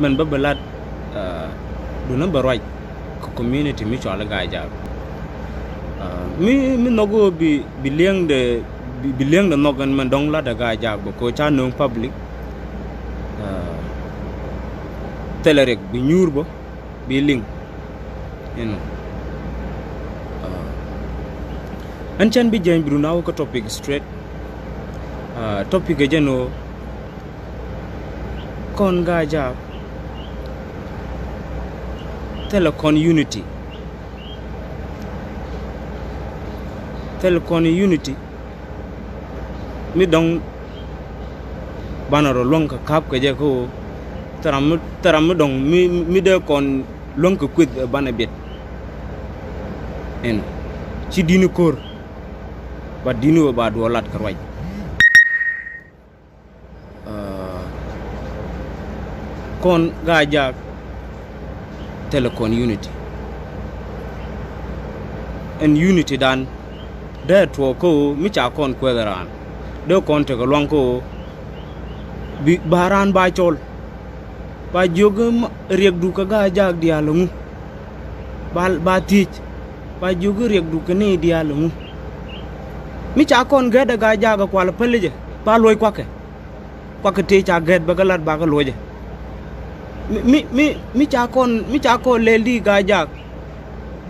man babalat do number right community mi chola Gaajaak mi nogo bi liang de nogan man dong la da Gaajaak ko cha nong public telerek bi ñuur ba bi ling anchan bi jeng bi naw ko topic straight topic jeno kon Gaajaak telecon unity mi dong banaro lonka kap ke je ko taram dong mi de kon lonka kwid banabet en ci dinu kor ba dinu ba do lat karwaj kon Gaajaak telecon unity and unity dan de to ko mi cha kon kwederan de kon te ko lon ko bi baran ba chol ba jogum rek du ka Gaajaak dialo mu ba tich ba jogu rek du ka ne dialo mu mi cha kon geda Gaajaak ko la pelje ba loy kwake te cha ged ba galat ba ga loje mi cha kon leldi Gaajaak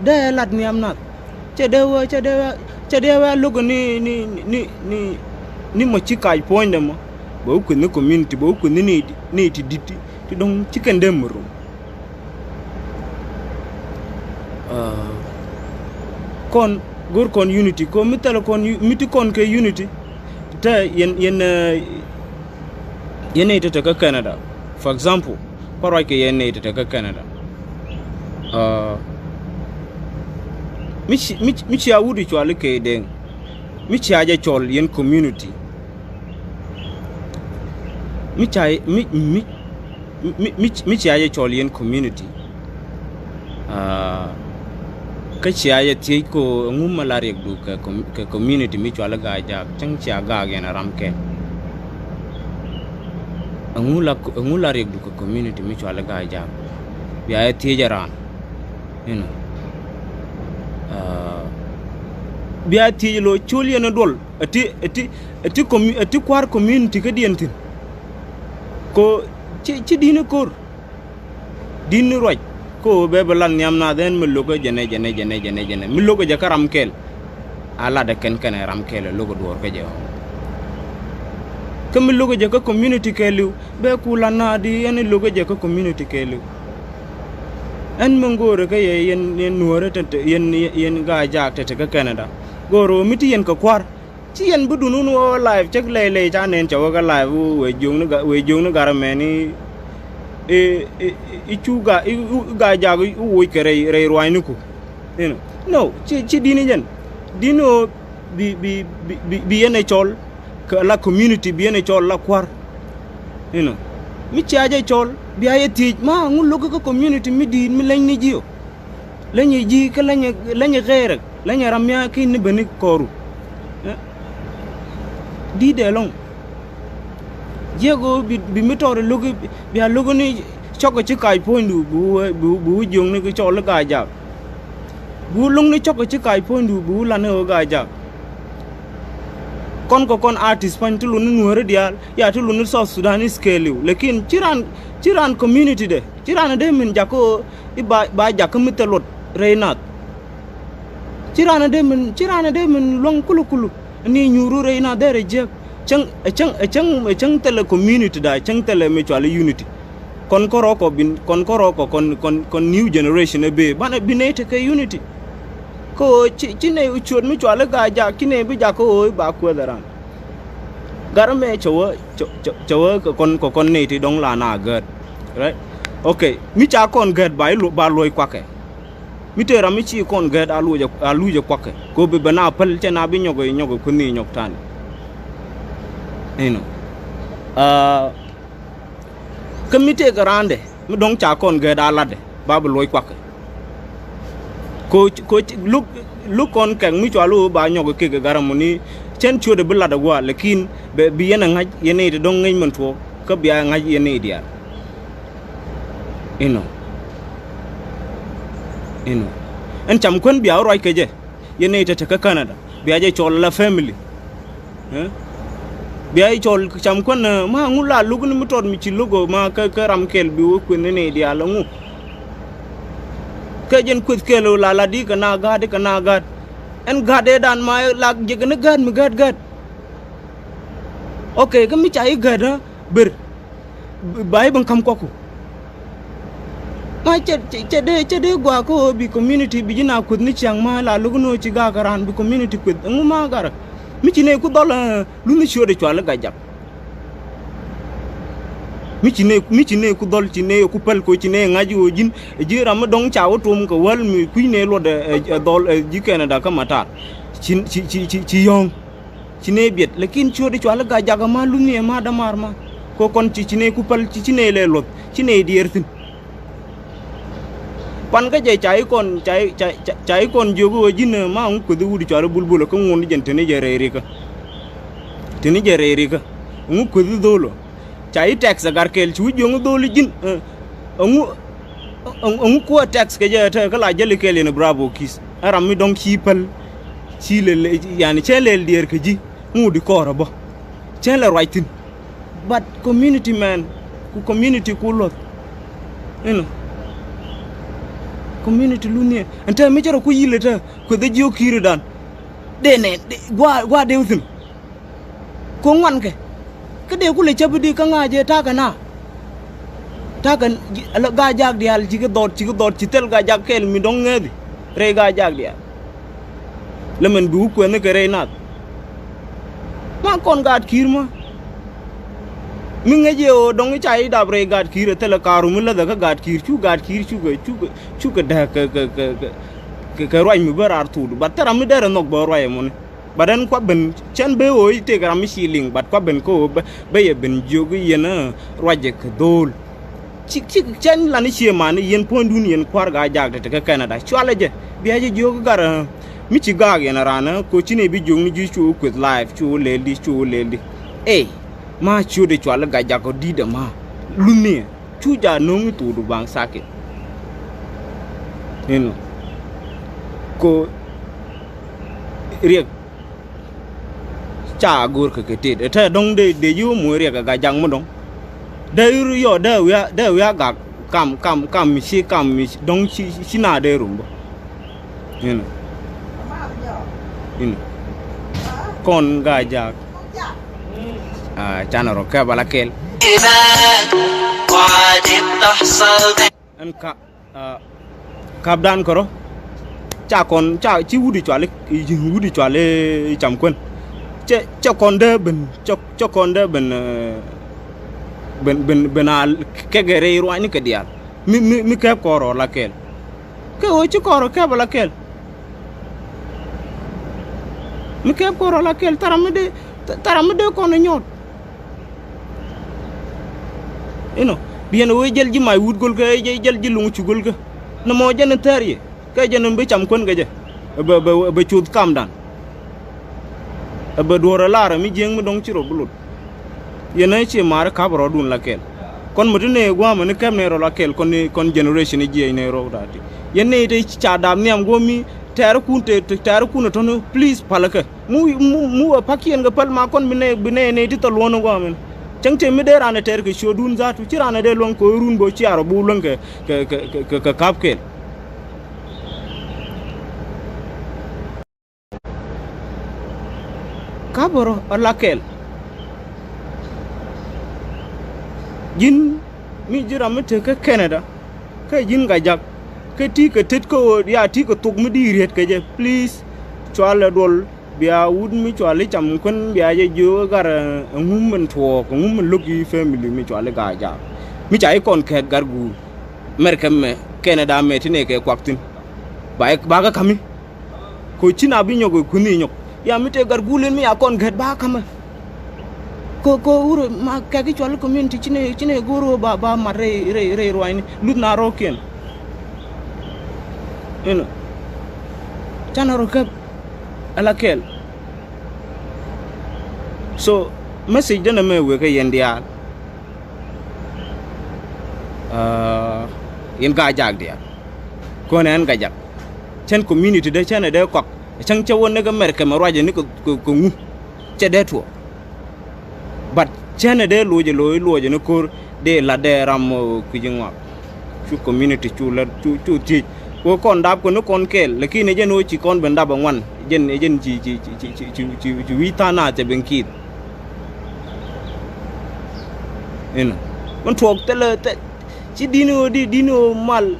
de lat ni amnat che dewa logo ni mo ci kay point dem bo ko ni community bo ko ni ti diti ti don ci ken dem ru kon gor kon unity ko mi tele kon miti kon ke unity ta yen ite ka Canada for example paroi ke yen ite ka Canada mi ci awudi chwal ke den mi ci aja chol yen community mi ci aja chol yen community ka ci aja ti ko nguma la rek du ka community mi chwal Gaajaak chang ci aga gen ramke ngula rek du ka community mi chwal Gaajaak bi ay ti jaran biya ti lo chuli na dol ati kwar community ka dientin ko ci dina kor din roj ko be balan nyam na den mi logo jene mi logo ja karam kel ala da ken ram kel logo dor ka je ko mi logo ja ka community kelu be kula na di yen logo ja ka community kelu en mangore ka yen Nuer te yen Gaajaak te ka Canada goro miti yen ka kwar ci yen budunu no live cek lele ja nen chawa ga live we jong no garameni chuga Gaajaak wo ke re roinu ko no ci dini jen dino bi yen chol ka la community bi yen chol la kwar mi ci aja chol bi ay ti ma ngul logo ko community mi di mi lañ ni jiyo lañu ji ka lañu xeer ak lañu ramya ki ni bani koru di de long jego bi mi tore logo bi a logo ni choko ci kay pondu bu jong ni ko chol Gaajaak bu long ni choko ci kay pondu bu la ne Gaajaak kon artist pan tulu ni Nuer dial ya tulu ni South Sudanese scale lekin ciran community de ciran de min jako ba jak mi telot reynat cirana de min long kulu ni nyuru reyna de rejek chang tele community da chang tele mutual unity kon koroko kon new generation be bana binete ke unity ko cine uchod mutual Gaajaak kine bi jako ba ko daran garame chowa kon ne ti dong la na gad right okay mi cha kon gad ba loy kwake mi tera mi ci kon gad aluje kwake ko be bana pal ce na bi nyogo ko ni nyok tan comité garande mi dong cha kon gad alade ba loy kwake ko look on kang mi chwalu ba nyogo ke garamoni chen chude billa da gwa lekin be bi yena ngaj yene de dong ngay man to ka biya ngaj yene dia ino en cham kun biya roi ke je yene ta ka Canada biya je chol la family biya chol cham kun ma ngula lugu ni mutod mi ci lugo ma ka ram kel bi wo kun ne dia la ngu ke jen kut kelo la di ka na gad en gade dan ma lag je ne gad mi gad okay ka mi chai gad ber bai bang kam koku ma de gwa ko bi community bi jina kut ni chang ma la lugu no ci ga garan bi community kut ngu ma gara mi ci ne ku dol lu ni show de chwala Gaajaak mi ci ne ku dol ci ne ku pel ko ci ne ngaji o jin ji ram dong chawo tum ko wal mi ku ne lo de dol ji Canada ka mata ci yong ci ne biet lekin show de chwala Gaajaak ma lu ni ma da mar ma ko kon ci ne ku pel ci ne le lot ci ne di ertin pan ka je chai kon jogo jin ma un ku du di chwala bulbul ko ngon jen tene je re ka ngu ku du dolo chai tax agar kel chu jong dolo jin ngu ko tax ke je ta kala jeli kel ne bravo kis aram mi donc chipal chi le yani chelel dier ke ji ngu di kora ba chele rightin but community man ku community ku lot community lunie anta mi jaro ku yileta ko de jio kiri dan de ne gwa de usim ko ngan ke de ku le chabdi ka ngaje ta kana ta kan Gaajaak dial ci dot ci tel Gaajaak kel mi dong ngedi re Gaajaak dial lemen bu ko ne ke re nat ma kon gat kirma mi ngaje o dong chai da bre gat kir tel karu mi la da gat kir chu ga da ka roi mi bar artu bat tara mi dere nok bo roi mon badan kwa ben chen be o ite gra mi shilling bat kwa ben ko be ye ben jogu yena roje ka dol chik chen la ni chema ni yen pondun yen kwar Gaajaak de ka Canada chwala je biya je jogu gar mi ci ga yena rana ko chine bi jong ni ju chu with live chu leldi ma chu de chwala Gaajaak ko di de ma lumie chu ja no ngi tu du bang sake ko riek cha gor ka te ta dong de yu mo riek Gaajaak mo dong de yu yo de ya ga kam mi dong si na de rumbo kon Gaajaak chana ro ka bala kel an kap dan koro cha chi wudi chwale cham kun cha kon de ben al ke gere ro ani ke dial mi ke koro la kel ke o chi koro ka bala kel mi ke koro la kel taramde ko no nyot bien we jel ji may wut gol ke jel ji lungu ci gol ke na mo jene tariye ke jene be cham kon gaje ba chut kam dan ba dora lara mi jeng mi dong ci ro bulut yena ci mar ka bro dun la kel kon mo ne gwa mo ne kam ne ro la kel kon generation ji ne ro dati yene te ci dam ni am go mi tar kunte tono please palaka mu pakien ga pal ma kon ne ti to lono go men changte mi de rana ter ke shodun zatu ci rana de lon ko run bo ci aro bu lon ke kapkel kaboro alakel jin mi jira mi te ke Canada ke jin Gaajaak ke ti ke tet ko ya ti ko tuk mi di ret ke je please chwala dol biya wud mi chwale cham kun biya je jo gar ngum men to ko ngum men logi family mi chwale Gaajaak mi chai kon ke gar gu merkem me Canada me tine ke kwaktin ba ga kami ko china bi nyogo kuni nyok ya mi te gar gulen mi ya kon get ba kama ko uro ma ka ki chwale community chine goro ba ma re roini lut na roken chana rokap alakel so message dana me we ka yendia in Gaajaak dia ko ne an Gaajaak chen community de chen de kok chang chawon ne ga merke ma roje ni ko ngu che de to but chen de loje ne ko de la de ram ku jingwa chu community chu la chu ti ko kon dab ko no kon kel lakini je no ci kon ben dab ngwan jen ci wi tana te ben kit eno kon tok tele te ci dino mal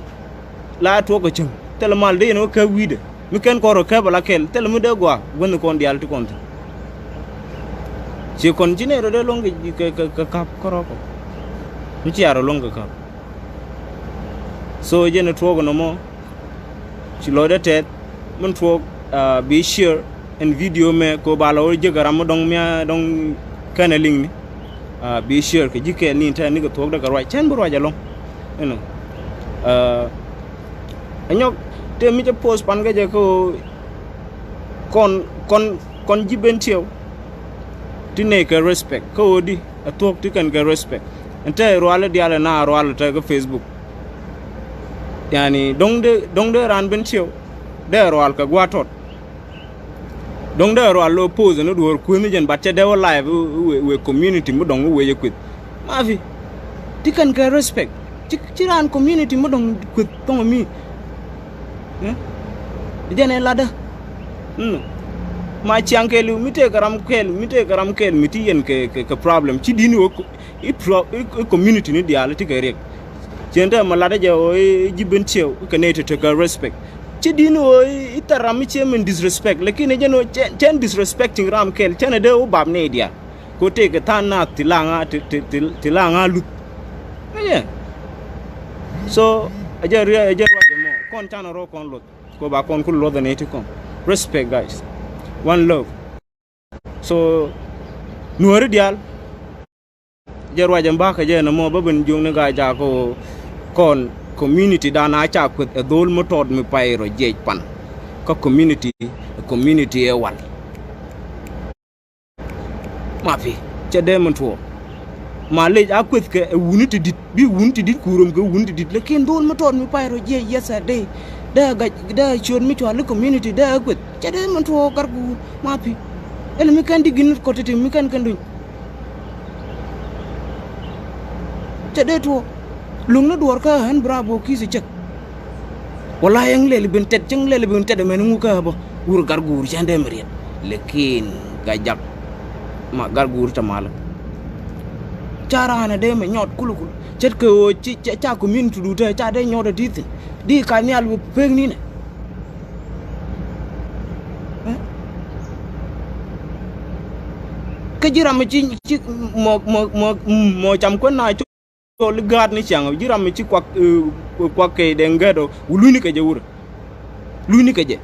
la to ko chung tele mal de no ka wi de mi ken ko ro ka bala kel tele mu de gwa gon kon dial ti kon ci kon jine ro de longi ka ko mi ci aro longa ka so je no to no mo ci lo de tet mun to be share and video me ko bala o je garam dong mia dong kanaling ni be share ke jike ni ta ni ko to daga roi chen bro ja long you know anyok te mi je post pan ga je ko kon jiben tiew ti ne ka respect ko di a tok ti kan ga respect ente ro ala di ala na ro ala ta ga Facebook yani dong de ran ben tiew de ro al ka gwatot dong de ro lo pose no do ko mi jen batte de live we community mu dong we yekwit ma fi ti kan ka respect ci ran community mu dong kwit tong mi jene lada ma ci ankelu mi te garam kel mi ti yen ke problem ci dini wo i community ni diala ti ke rek jende ma lada je o jiben tiew ke ne te ka respect ci dino itaram ci men disrespect lakini jeno chen disrespecting ram kel chen de o bab ne dia ko te ke thoknath tilanga lut yeah so aja waje mo kon chana ro kon lot ko ba kon kul lo ne ti kon respect guys one love so Nuer dial jar waje mbaka je na mo babin jung ne Gaajaak ko kon community dana cha kwet e dol mo tod mi payro jej pan ko community e wal ma fi che de mon to ma le a kwet ke wuniti dit kurum ke wuniti dit le ken dol mo tod mi payro jej yesterday da chon mi to al community da kwet che de mon to gargu ma fi el mi kan diginut ko tete mi kan duñ che de to lung na duor ka han bravo ki se cek wala yang lele ben tet ceng lele ben tet men ngu ka ba gur gar gur jande meriet lekin Gaajaak ma gar gur ta mala cara na de me nyot kulukul cet ko ci ca community du ta ca de nyot di ka ni al peng ni ne ka jiram ci mo cham ko na so le gad ni chang jiram ci kwak ke de ngado luni ke je wura luni ke je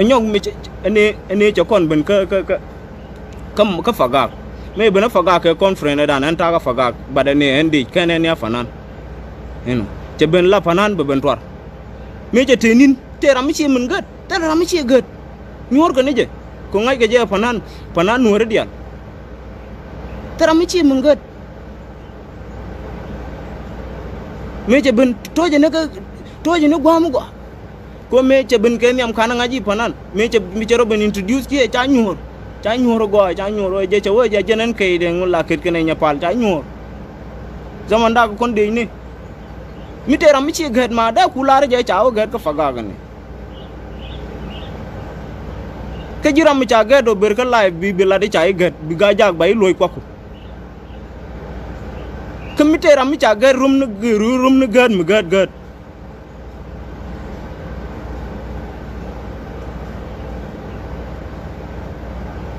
anyong mi ene cho kon ben ka fagak me ben fagak ke conference dan an ta ka fagak badane endi kenen ya fanan eno te ben la fanan be ben twar me je tenin teram ci men gad teram ci gad ñor ko ne je ko ngay ga je panan Nuer dial teram ci men gad me je ben toje ne gwamu go ko me je ben ken yam kana ngaji panan me je mi je roben introduce ki cha ñor go cha ñor je che wo je jenen kay de ngula ket ken nyapal cha ñor zaman da ko kon de ni mi teram ci gad ma da kulare je cha o gad ko faga ga ni ke jiram mi cha gad do ber ka live bi la de cha gad bi Gaajaak bay loy ko ke mi teram mi cha gad rum na gad mi gad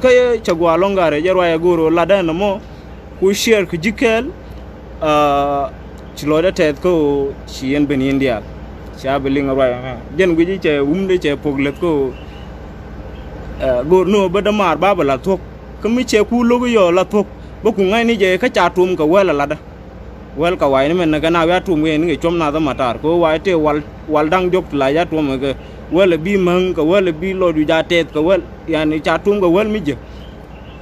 kay chagwa longare jarwa ya goro ladana mo ku share ku jikel ci lo da tet ko ci yen ben india cha belinga wa jen guji che umde che pogle ko gor no ba damar baba la tok kami che ku logo yo la tok ba ku ngai ni je ka cha tum ka wala lada wel ka wai ni men na na ya tum we ni chom na da matar ko wai te wal dang jok la ya tum ga wala bi mang ka wala bi lo du ja tet ka wel yani cha tum ga wel mi je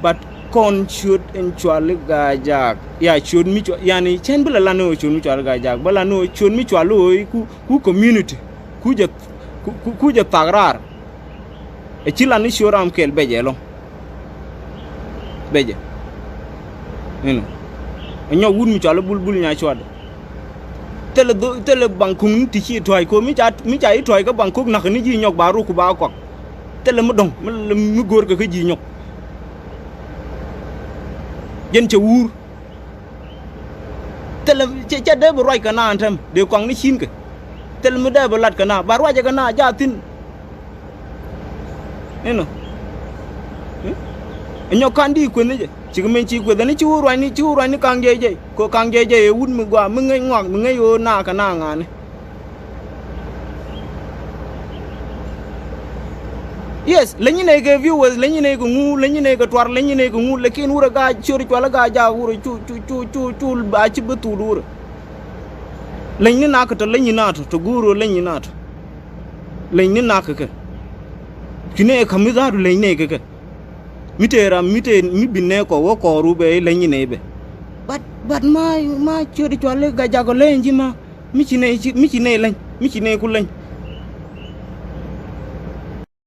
but kon shoot en chwal Gaajaak ya chun mi chwa yani chen bala lano chun mi chwal Gaajaak bala no chun mi chwal ku community ku je pagrar e chilani shoram kel beje lo beje nyo wun mi chwal bulbul nya chwad tele bangkung ti chi toy ko mi cha i toy ka bangkok nak ni ji nyok baru ku ba ko tele mu dong mu gor ka ji nyok dân chầu ur tele cha de bo roi kana antam de kwang ni chin ke tele mu de bo lat kana ba roi kana ja tin eno enyo kandi ku ni je chi men chi ku ni chu roi ni kang je ko kang je un mu gwa mu ngai ngok mu ngai yo na kana nga ni yes lenyi ne ke viewers lenyi ne ko ngu lenyi ne ko twar lenyi ne ko ngu lekin wura ga chori twala ga ja wura chu ba ci betu wura lenyi na ka to lenyi na to guro lenyi na to lenyi na ka kine kamiza du lenyi ne ka mitera mi binne ko wo ko rube lenyi ne be but ma chori twala ga ja ko lenyi ma mi ci ne len mi ci ne ku len